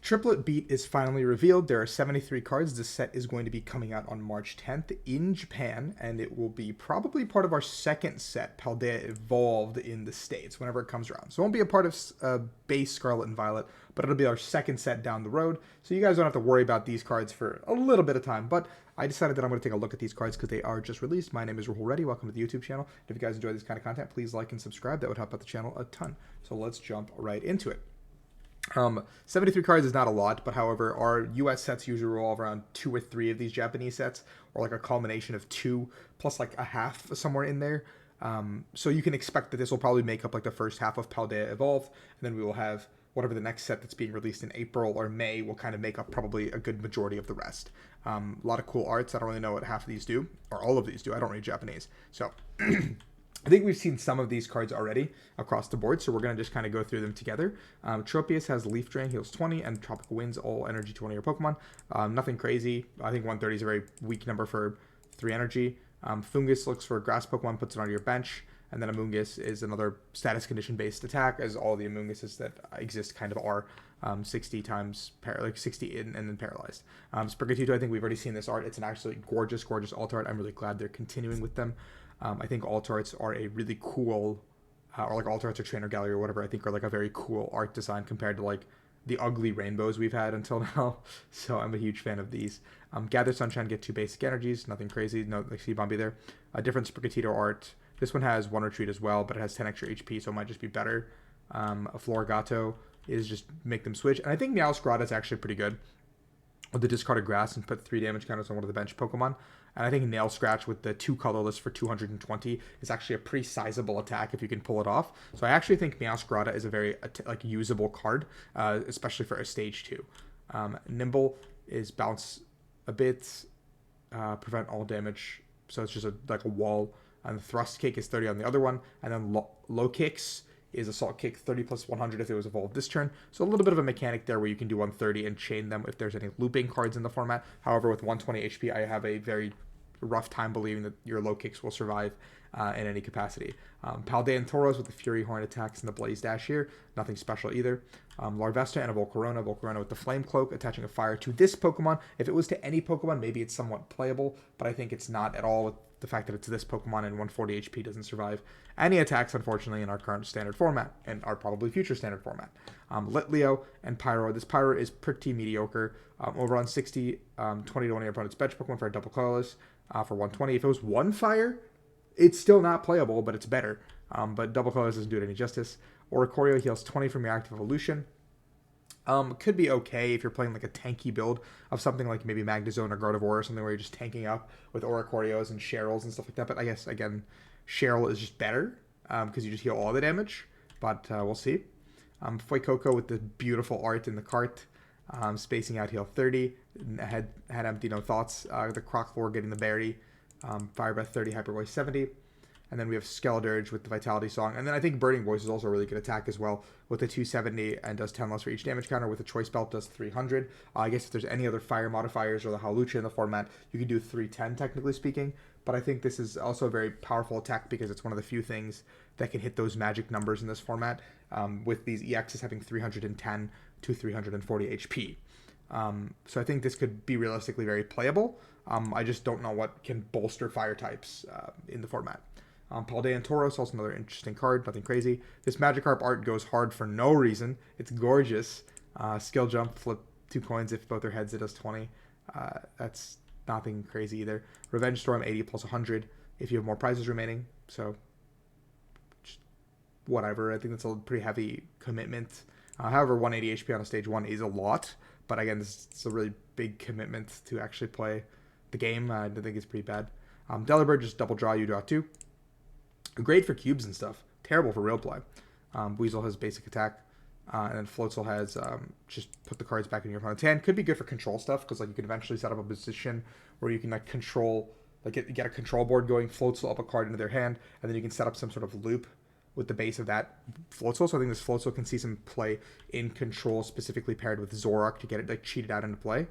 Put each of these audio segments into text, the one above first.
Triplet Beat is finally revealed. There are 73 cards. This set is going to be coming out on March 10th in Japan, and it will be probably part of our second set, Paldea Evolved, in the States whenever it comes around. So it won't be a part of base Scarlet and Violet, but it'll be our second set down the road. So you guys don't have to worry about these cards for a little bit of time, but I decided that I'm going to take a look at these cards because they are just released. My name is Rahul Reddy. Welcome to the YouTube channel. If you guys enjoy this kind of content, please like and subscribe. That would help out the channel a ton. So let's jump right into it. 73 cards is not a lot, but however, our US sets usually revolve around 2 or 3 of these Japanese sets, or like a culmination of 2 plus like a half somewhere in there. So you can expect that this will probably make up like the first half of Paldea Evolved, and then we will have whatever the next set that's being released in April or May will kind of make up probably a good majority of the rest. A lot of cool arts. I don't really know what half of these do, or all of these do. I don't read Japanese. So I think we've seen some of these cards already across the board, so we're going to just kind of go through them together. Tropius has Leaf Drain, heals 20, and Tropical Winds, all energy to one of your Pokemon. Nothing crazy. I think 130 is a very weak number for 3 energy. Fungus looks for a Grass Pokemon, puts it onto your bench, and then Amoonguss is another status condition-based attack, as all the Amoongusses that exist kind of are 60 times, like 60 and then paralyzed. Sprigatito, I think we've already seen this art. It's an absolutely gorgeous, gorgeous alt art. I'm really glad they're continuing with them. I think alt arts are a really cool, or like alt arts or trainer gallery or whatever, I think are like a very cool art design compared to like the ugly rainbows we've had until now. So I'm a huge fan of these. Gather Sunshine, get 2 basic energies, nothing crazy, no like Seabombi there. A different Sprigatito art. This one has 1 retreat as well, but it has 10 extra HP, so it might just be better. A Florigato is just make them switch. And I think Meowscarada is actually pretty good with the discarded grass and put 3 damage counters on one of the bench Pokemon. And I think Nail Scratch with the 2 colorless for 220 is actually a pretty sizable attack if you can pull it off. So I actually think Meowscarada is a very like usable card, especially for a stage 2. Nimble is bounce a bit, prevent all damage. So it's just like a wall. And the Thrust Kick is 30 on the other one. And then Low Kicks is Assault Kick 30 plus 100 if it was evolved this turn. So a little bit of a mechanic there where you can do 130 and chain them if there's any looping cards in the format. However, with 120 HP, I have a very rough time believing that your Low Kicks will survive in any capacity. Paldea and Tauros with the Fury Horn attacks and the Blaze Dash here. Nothing special either. Larvesta and a Volcarona. Volcarona with the Flame Cloak, attaching a fire to this Pokemon. If it was to any Pokemon, maybe it's somewhat playable, but I think it's not at all with the fact that it's this Pokemon and 140 HP doesn't survive any attacks, unfortunately, in our current standard format and our probably future standard format. Litleo and Pyro. This Pyro is pretty mediocre. Over on 60, 20 to one of your opponent's bench Pokemon for a double colorless for 120. If it was 1 fire, it's still not playable, but it's better. But double colorless doesn't do it any justice. Oricorio heals 20 from your active evolution. Could be okay if you're playing like a tanky build of something like maybe Magnezone or Gardevoir or something where you're just tanking up with Oricorios and Cheryls and stuff like that. But I guess, again, Cheryl is just better because you just heal all the damage. But we'll see. Fuecoco with the beautiful art in the cart. Spacing out heal 30. Had empty, no thoughts. The Croclore getting the berry. Fire Breath 30, Hyper Voice 70. And then we have Skeledirge with the Vitality Song. And then I think Burning Voice is also a really good attack as well with the 270 and does 10 less for each damage counter. With the Choice Belt does 300. I guess if there's any other fire modifiers or the Hawlucha in the format, you can do 310 technically speaking. But I think this is also a very powerful attack because it's one of the few things that can hit those magic numbers in this format, with these EXs having 310 to 340 HP. So I think this could be realistically very playable. I just don't know what can bolster fire types in the format. Paldea and Tauros, also another interesting card, nothing crazy. This Magikarp art goes hard for no reason. It's gorgeous. Skill Jump, flip 2 coins. If both their heads, it does 20. That's nothing crazy either. Revenge Storm, 80 plus 100 if you have more prizes remaining. So, just whatever. I think that's a pretty heavy commitment. However, 180 HP on a stage 1 is a lot. But again, this is a really big commitment to actually play the game. I think it's pretty bad. Delibird, just double draw, you draw 2. Great for cubes and stuff. Terrible for real play. Weasel has basic attack. And then Floatzel has just put the cards back in your opponent's hand. Could be good for control stuff because like you can eventually set up a position where you can like control, like get a control board going, Floatzel up a card into their hand, and then you can set up some sort of loop with the base of that Floatzel. So I think this Floatzel can see some play in control, specifically paired with Zoroark to get it like cheated out into play.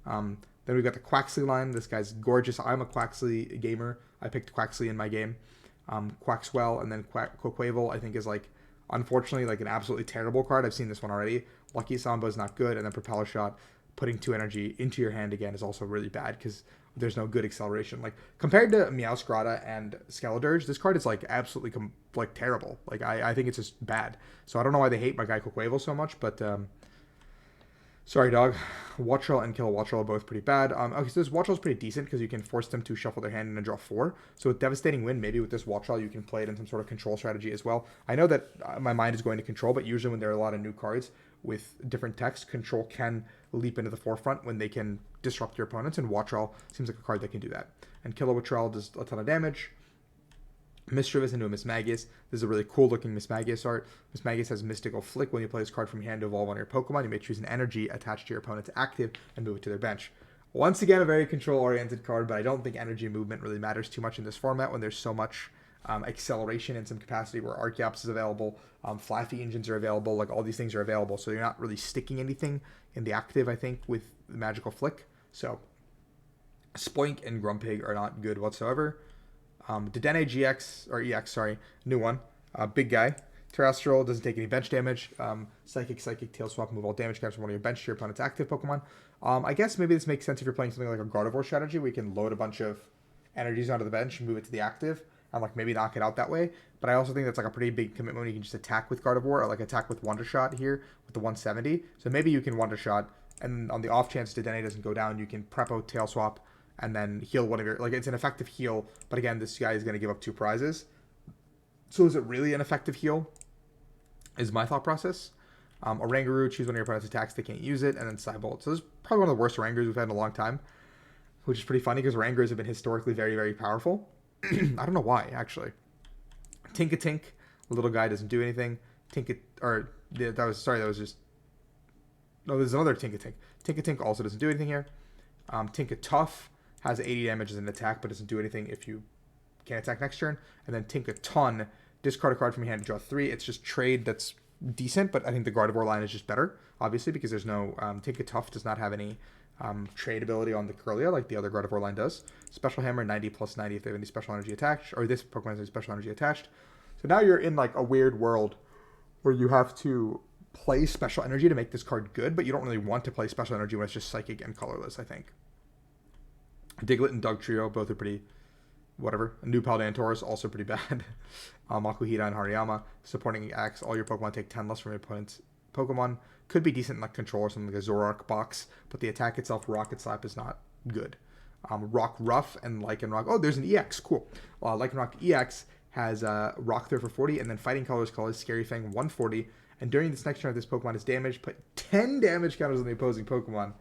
Then we've got the Quaxley line. This guy's gorgeous. I'm a Quaxley gamer. I picked Quaxley in my game. Quaxwell and then Quaquavel I think is like unfortunately like an absolutely terrible card. I've seen this one already Lucky Samba is not good, and then Propeller Shot, putting 2 energy into your hand again is also really bad because there's no good acceleration. Like compared to Meowscarada and Skeledirge, this card is like absolutely like terrible. Like I think it's just bad. So I don't know why they hate my Geico Quavo so much, but sorry, dog. Wattrel and Kill Wattrel are both pretty bad. Okay, so this Wattrel is pretty decent because you can force them to shuffle their hand and then draw 4. So with Devastating Wind, maybe with this Wattrel, you can play it in some sort of control strategy as well. I know that my mind is going to control, but usually when there are a lot of new cards with different text, control can leap into the forefront when they can disrupt your opponents, and Wattrel seems like a card that can do that. And Kilowattrel does a ton of damage. Mischievous into a Mismagius. This is a really cool looking Mismagius art. Mismagius has Mystical Flick. When you play this card from your hand to evolve one of your Pokemon, you may choose an energy attached to your opponent's active and move it to their bench. Once again, a very control-oriented card, but I don't think energy movement really matters too much in this format when there's so much acceleration in some capacity where Archeops is available, Flaffy Engines are available, like all these things are available, so you're not really sticking anything in the active, I think, with the Magical Flick. So, Spoink and Grumpig are not good whatsoever. Dedenne GX, or EX, sorry, new one. Big guy. Terrestrial, doesn't take any bench damage. Psychic, Tail Swap, move all damage cards from one of your bench to your opponent's active Pokemon. I guess maybe this makes sense if you're playing something like a Gardevoir strategy where you can load a bunch of energies onto the bench and move it to the active and like maybe knock it out that way. But I also think that's like a pretty big commitment when you can just attack with Gardevoir or like attack with Wonder Shot here with the 170. So maybe you can Wonder Shot, and on the off chance Dedenne doesn't go down, you can Prepo, Tail Swap, and then heal one of your, like it's an effective heal, but again, this guy is going to give up 2 prizes. So is it really an effective heal? Is my thought process. Oranguru, choose one of your opponent's attacks, they can't use it, and then Psybolt. So this is probably one of the worst Orangarus we've had in a long time, which is pretty funny because Orangarus have been historically very, very powerful. I don't know why, actually. Tinkatink, little guy, doesn't do anything. That was just, no, there's another Tinkatink. Tinkatink also doesn't do anything here. Tinkatuff has 80 damage as an attack, but doesn't do anything if you can't attack next turn. And then Tinkaton, discard a card from your hand to draw 3. It's just trade that's decent, but I think the Gardevoir line is just better, obviously, because there's no, Tinkatuff does not have any trade ability on the Kirlia like the other Gardevoir line does. Special Hammer, 90 plus 90 if they have any special energy attached, or this Pokemon has any special energy attached. So now you're in like a weird world where you have to play special energy to make this card good, but you don't really want to play special energy when it's just psychic and colorless, I think. Diglett and Dugtrio, both are pretty whatever. A new Paldeantor is also pretty bad. Makuhita and Hariyama. Supporting Axe, all your Pokemon take 10 less from your opponent's Pokemon. Could be decent in like control or something like a Zoroark box, but the attack itself, Rocket Slap, is not good. Rock Ruff and Lycanroc. Oh, there's an EX. Cool. Lycanroc EX has Rock Throw for 40, and then Fighting Colors, Scary Fang 140. And during this next turn, if this Pokemon is damaged, put 10 damage counters on the opposing Pokemon.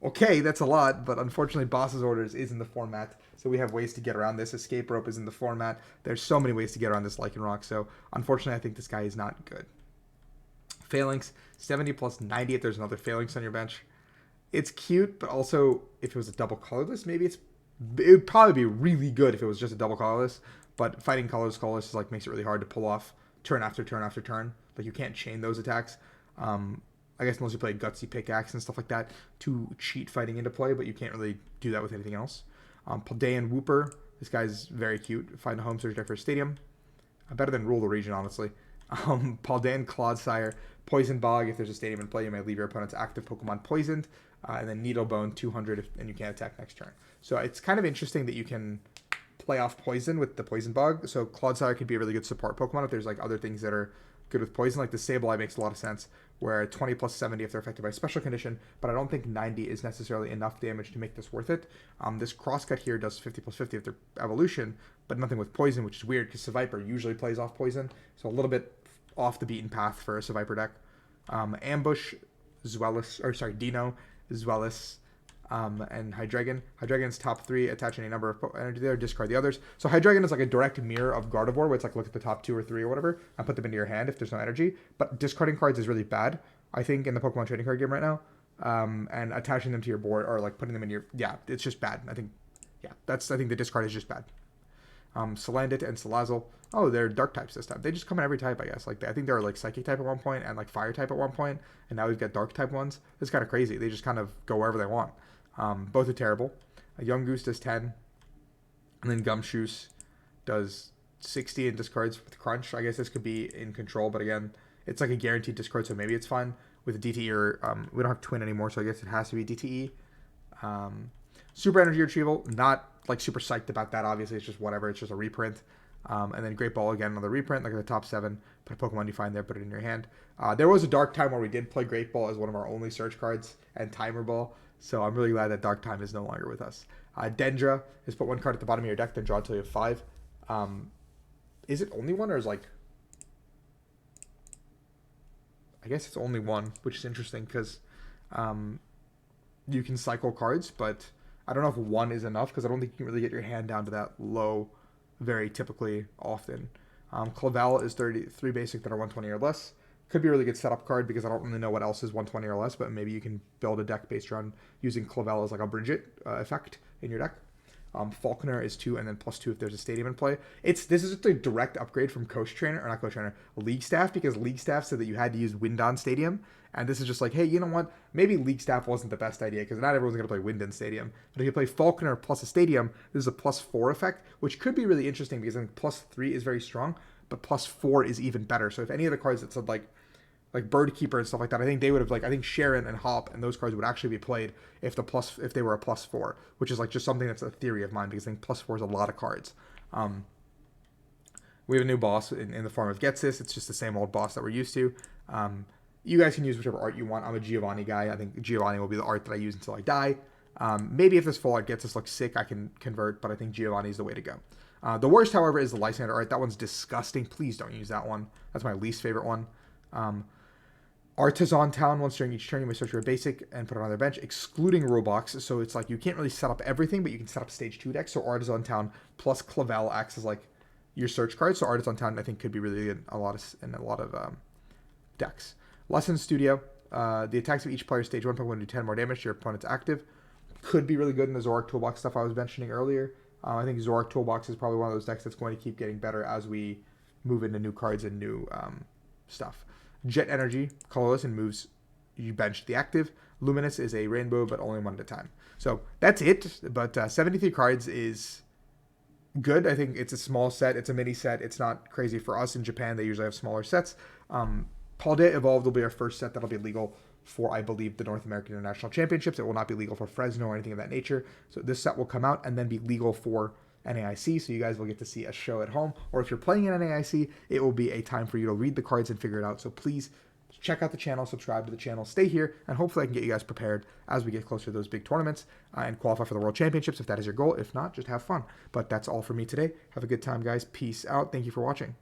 Okay, that's a lot, but unfortunately Boss's Orders is in the format, so we have ways to get around this. Escape Rope is in the format. There's so many ways to get around this Lycanroc, so unfortunately I think this guy is not good. Phalanx, 70 plus 90 if there's another Phalanx on your bench. It's cute, but also if it was a double colorless, maybe it would probably be really good if it was just a double colorless, but Fighting Colors colorless is like makes it really hard to pull off turn after turn after turn. Like you can't chain those attacks. I guess unless you play Gutsy Pickaxe and stuff like that to cheat fighting into play, but you can't really do that with anything else. Paldean Wooper, this guy's very cute. Find a home, search there for a stadium. Better than Rule the Region, honestly. Paldean Clodsire, Poison Bog, if there's a stadium in play, you may leave your opponent's active Pokemon poisoned. And then Needlebone, 200, and you can't attack next turn. So it's kind of interesting that you can play off Poison with the Poison Bug. So Clodsire could be a really good support Pokemon if there's like other things that are good with Poison. Like the Sableye makes a lot of sense, where 20 plus 70 if they're affected by special condition, but I don't think 90 is necessarily enough damage to make this worth it. This Crosscut here does 50 plus 50 if they're evolution, but nothing with Poison, which is weird because Seviper usually plays off Poison, so a little bit off the beaten path for a Seviper deck. Ambush, Dino, Zweilous, and Hydreigon. Hydreigon's top 3, attach any number of energy there, discard the others. So Hydreigon is like a direct mirror of Gardevoir, where it's like look at the top 2 or 3 or whatever, and put them into your hand if there's no energy. But discarding cards is really bad, I think, in the Pokemon trading card game right now. And attaching them to your board, or like putting them in your, it's just bad. I think the discard is just bad. Salandit and Salazzle. Oh, they're dark types this time. They just come in every type, I guess. Like I think they were like psychic type at one point and like fire type at one point, and now we've got dark type ones. It's kind of crazy. They just kind of go wherever they want. Both are terrible. A Young Goose does 10, and then Gumshoos does 60 and discards with Crunch. I guess this could be in control, but again, it's like a guaranteed discard, so maybe it's fine. with DTE or we don't have Twin anymore, so I guess it has to be DTE. Super Energy Retrieval, not like super psyched about that. Obviously, it's just whatever. It's just a reprint. And then Great Ball again, another reprint, like the top 7. Put a Pokemon you find there, put it in your hand. There was a dark time where we did play Great Ball as one of our only search cards, and Timer Ball. So I'm really glad that dark time is no longer with us. Dendra is put 1 card at the bottom of your deck, then draw until you have 5. Is it only 1 or is like... I guess it's only 1, which is interesting because you can cycle cards, but I don't know if 1 is enough because I don't think you can really get your hand down to that low very typically often. Clavel is 33 basic that are 120 or less. Could be a really good setup card because I don't really know what else is 120 or less, but maybe you can build a deck based around using Clavel as like a Bridget effect in your deck. Falconer is 2 and then +2 if there's a stadium in play. This is just a direct upgrade from Coach Trainer, or not Coach Trainer, League Staff, because League Staff said that you had to use Windon Stadium, and this is just like, hey, you know what? Maybe League Staff wasn't the best idea because not everyone's going to play Windon Stadium. But if you play Falconer plus a Stadium, this is a +4 effect, which could be really interesting because I think +3 is very strong, but +4 is even better. So if any of the cards that said like Bird Keeper and stuff like that, I think they would have I think Sharon and Hop and those cards would actually be played if they were a +4, which is like just something that's a theory of mine because I think +4 is a lot of cards. We have a new boss in the form of Getsis. It's just the same old boss that we're used to. You guys can use whichever art you want. I'm a Giovanni guy. I think Giovanni will be the art that I use until I die. Maybe if this full art Getsis looks sick, I can convert, but I think Giovanni is the way to go. The worst, however, is the Lysander art. That one's disgusting. Please don't use that one. That's my least favorite one. Artisan Town, once during each turn, you may search for a basic and put it on their bench, excluding Roblox. So it's like you can't really set up everything, but you can set up stage 2 decks. So Artisan Town plus Clavel acts as like your search card. So Artisan Town, I think, could be really good in a lot of decks. Lesson Studio. The attacks of each player's stage 1 Pokemon do 10 more damage to your opponent's active. Could be really good in the Zoroark Toolbox stuff I was mentioning earlier. I think Zoroark Toolbox is probably one of those decks that's going to keep getting better as we move into new cards and new stuff. Jet Energy, colorless, and moves you bench the active. Luminous is a rainbow, but only 1 at a time. So that's it. But 73 cards is good. I think it's a small set. It's a mini set. It's not crazy for us in Japan. They usually have smaller sets. Paldea Evolved will be our first set that'll be legal for, I believe, the North American International Championships. It will not be legal for Fresno or anything of that nature. So this set will come out and then be legal for NAIC, so you guys will get to see a show at home. Or if you're playing in NAIC, it will be a time for you to read the cards and figure it out. So please check out the channel, subscribe to the channel, stay here, and hopefully I can get you guys prepared as we get closer to those big tournaments and qualify for the World Championships if that is your goal. If not, just have fun. But that's all for me today. Have a good time, guys. Peace out. Thank you for watching.